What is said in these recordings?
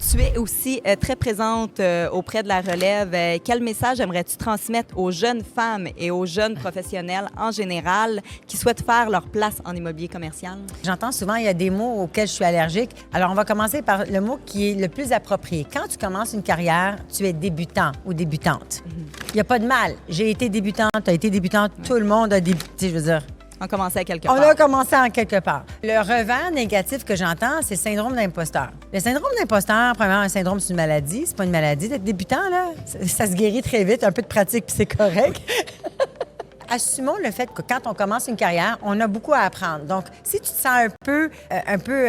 Tu es aussi très présente auprès de la relève. Quel message aimerais-tu transmettre aux jeunes femmes et aux jeunes professionnels en général qui souhaitent faire leur place en immobilier commercial? J'entends souvent, il y a des mots auxquels je suis allergique. Alors, on va commencer par le mot qui est le plus approprié. Quand tu commences une carrière, tu es débutant ou débutante. Il n'y a pas de mal. J'ai été débutante, tu as été débutante, tout le monde a débuté, je veux dire. On commençait à quelque On part. a commencé en quelque part. Le revers négatif que j'entends, c'est le syndrome d'imposteur. Le syndrome d'imposteur, premièrement, un syndrome, c'est une maladie. C'est pas une maladie d'être débutant, là. Ça se guérit très vite, un peu de pratique, puis c'est correct. Assumons le fait que quand on commence une carrière, on a beaucoup à apprendre. Donc, si tu te sens un peu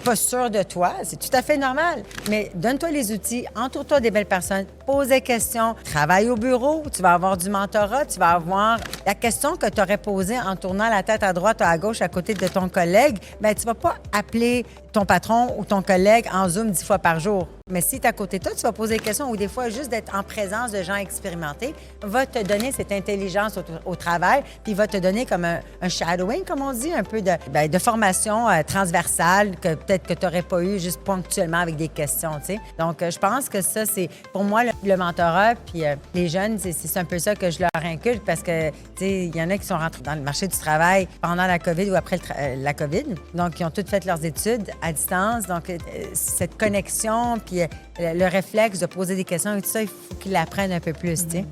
pas sûr de toi, c'est tout à fait normal. Mais donne-toi les outils, entoure-toi des belles personnes, pose des questions, travaille au bureau, tu vas avoir du mentorat, tu vas avoir la question que tu aurais posée en tournant la tête à droite ou à gauche à côté de ton collègue. Bien, tu vas pas appeler ton patron ou ton collègue en Zoom 10 fois par jour. Mais si tu es à côté de toi, tu vas poser des questions ou des fois, juste d'être en présence de gens expérimentés va te donner cette intelligence au travail, puis va te donner comme un shadowing, comme on dit, un peu de formation transversale que peut-être que tu n'aurais pas eu juste ponctuellement avec des questions, tu sais. Donc, je pense que ça, c'est pour moi le mentorat, puis les jeunes, c'est un peu ça que je leur inculque parce que, tu sais, il y en a qui sont rentrés dans le marché du travail pendant la COVID ou après la COVID. Donc, ils ont toutes fait leurs études à distance. Donc, cette connexion, puis le réflexe de poser des questions et tout ça, il faut qu'ils l'apprennent un peu plus, tu sais.